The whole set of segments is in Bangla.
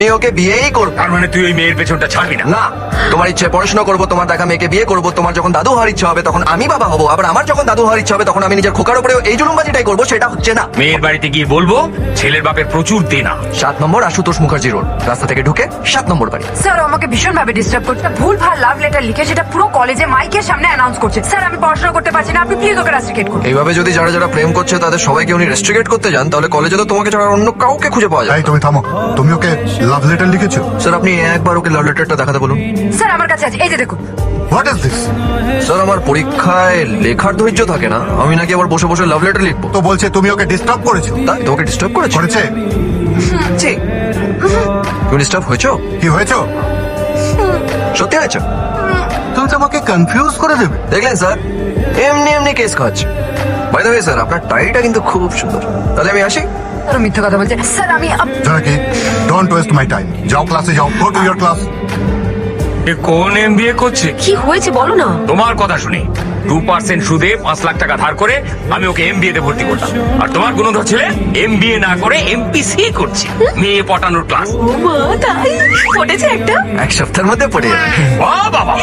আমি ওকে বিয়েই করবো। তার মানে তুই ওই মেয়ের পেছনটা ছাড়বি না? না, তোমার ইচ্ছে পড়াশোনা করবো, তোমার দেখা মেয়েকে বিয়ে করবো, তোমার যখন দাদু হওয়ার ইচ্ছা হবে তখন আমি বাবা হবো, আবার আমার যখন দাদু হওয়ার ইচ্ছা হবে তখন আমি নিজের খোকার উপরে এই জুলুমবাজিটাই করবো, সেটা হচ্ছে না। মেয়ের বাড়িতে গিয়ে বলবো ছেলের বাপের প্রচুর দেনা। 7 নম্বর আশুতোষ মুখার্জি রোড, রাস্তা থেকে ঢুকে 7 নম্বর বাড়ি। স্যার আমাকে ভীষণ ভাবে ডিস্টার্ব করছে, ভুল ভাল লাভ লেটার লিখে সেটা পুরো কলেজে মাইকের সামনে অ্যানাউন্স করছে। স্যার আমি পড়াশোনা করতে পারছি না, আপনি প্লিজ ওকে রাস্ট্রিকেট করুন। এইভাবে যদি যারা যারা প্রেম করছে তাদের সবাইকে উনি রেস্ট্রিকেট করতে যান, তাহলে কলেজে তো তোমাকে ছাড়া আর অন্য কাউকে খুঁজে পাওয়া যায় এই না। তুমি থামো। তুমি ওকে লাভ লেটার লিখেছো? স্যার আপনি একবার ওকে লাভ লেটারটা দেখাতে বলুন। স্যার আমার কাছে আছে, এই যে দেখুন। What is this? স্যার আমার পরীক্ষায় লেখার ধৈর্য থাকে না, আমি নাকি আবার বসে বসে লাভ লেটার লিখবো? তো বলছে তুমি ওকে ডিস্টার্ব করেছো। তাই তোমাকে ডিস্টার্ব করেছে? করেছে? জি। তুমি ডিস্টার্ব হয়েছো? কি হয়েছো? সত্যি হয়েছে? তুমি তো আমাকে কনফিউজ করে দেবে। দেখলেন স্যার, এমনি এমনি কেস খাচ্ছে। বাই দ্য ওয়ে স্যার, আপনার টাইটা কিন্তু খুব সুন্দর। তাহলে আমি আসি। আরো মিথ্যা কথা বলছে। স্যার আমি জানাকি, ডোন্ট ওয়েস্ট মাই টাইম। যাও ক্লাসে যাও, গো টু ইওর ক্লাস। এ কোন এমবিএ করছে? কি হয়েছে বলো না। তোমার কথা শুনে 2% সুদে 5 লাখ টাকা ধার করে আমি ওকে এমবিএ তে ভর্তি করলাম, আর তোমার গুণধর ছেলে এমবিএ না করে এমপিসি করছে, মেয়ে পটানোর ক্লাস। ও মা, তাই পড়েছে একটা। এক সপ্তাহের মধ্যে পড়ে যাবে। বাহ বাবা,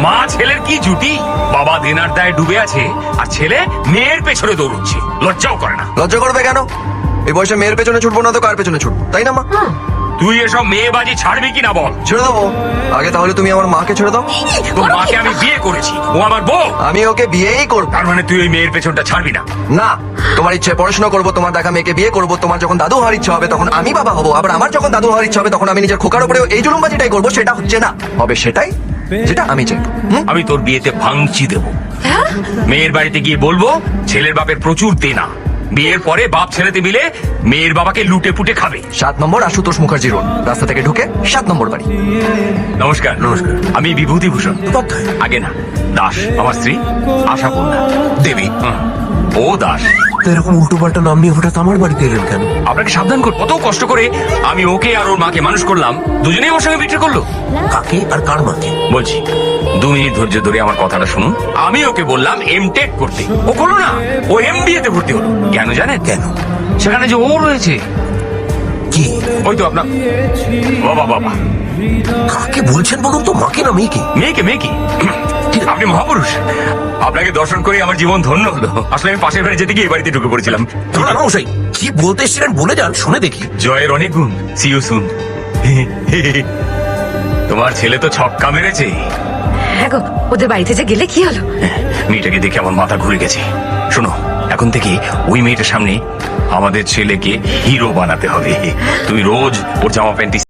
মা ছেলের কি জুটি! বাবা দেনার দায়ে ডুবে আছে আর ছেলে মেয়ের পেছনে দৌড়চ্ছে, লজ্জাও করে না। লজ্জা করবে কেন? এই বয়সে মেয়ের পেছনে ছুটবো না তো কার পেছনে ছুটবো, তাই না মা? তুই এসব মেয়েবাজি ছাড়বি কিনা বল? ছেড়ে দেবো। আগে তাহলে তুমি আমার মাকে ছেড়ে দাও। তোর মাকে আমি বিয়ে করেছি, ও আমার বউ। আমি ওকে বিয়েই করবো। তার মানে তুই ওই মেয়ের পেছনটা ছাড়বি না? না, তোমার ইচ্ছে পড়াশোনা করবো, তোমার দেখা মেয়েকে বিয়ে করবো, তোমার যখন দাদু হওয়ার ইচ্ছা হবে তখন আমি বাবা হবো, আবার আমার যখন দাদু হওয়ার ইচ্ছা হবে তখন আমি নিজের খোকার উপরে এই জুলুমবাজিটাই করবো, সেটা হচ্ছে না। হবে সেটাই যেটা আমি চাইবো। আমি তোর বিয়েতে ভাঙচি দেব। মেয়ের বাড়িতে গিয়ে বলবো ছেলের বাপের প্রচুর দেনা, বিয়ের পরে বাপ ছেলেতে মিলে মেয়ের বাবাকে লুটে পুটে খাবে। 7 নম্বর আশুতোষ মুখার্জি রোড, রাস্তা থেকে ঢুকে 7 নম্বর বাড়ি। নমস্কার। নমস্কার। আমি বিভূতিভূষণ আগে না দাস, আমার স্ত্রী আশাপূর্ণা দেবী। ও দাস। এরকম উল্টো পাল্টা নাম নিয়ে হঠাৎ আমার বাড়িতে এলেন কেন? আপনাকে সাবধান কর, কত কষ্ট করে আমি ওকে আর ওর মাকে মানুষ করলাম, দুজনেই ওর সঙ্গে বিট্রে করলো। কাকে আর কার মাকে? বলছি 2 মিনিট ধৈর্য ধরে আমার কথাটা শুনুন। আমি ওকে বললাম এমটেক করতে, ও করলো না, ও এমবিএ তে ভর্তি হলো। কেন জানেন? কেন? সেখানে যে ও রয়েছে। কি? ওই তো আপনার বাবা। বাবা কাকে বলছেন বলুন তো, মাকে না মেয়েকে? মেয়েকে। মেয়েকে? আপনি মহাপুরুষ, আপনাকে দর্শন করে আমার জীবন ধন্য হলো। আসলে আমি পাশের বাড়ি যেতে গিয়ে এই বাড়িতে ঢুকে পড়েছিলাম। না মশাই, কি বলতে এসেছিলেন বলে যান, শুনে দেখি। জয়ের অনেক গুণ। See you soon. তোমার ছেলে তো ছক্কা মেরেছে। হ্যাঁ গো, ওদের বাড়িতে যে গেলে কি হলো? মেয়েটাকে দেখে আমার মাথা ঘুরে গেছে। শোনো, এখন থেকে ওই মেয়েটার সামনে আমাদের ছেলেকে হিরো বানাতে হবে। তুমি রোজ ওর জামা প্যান্ট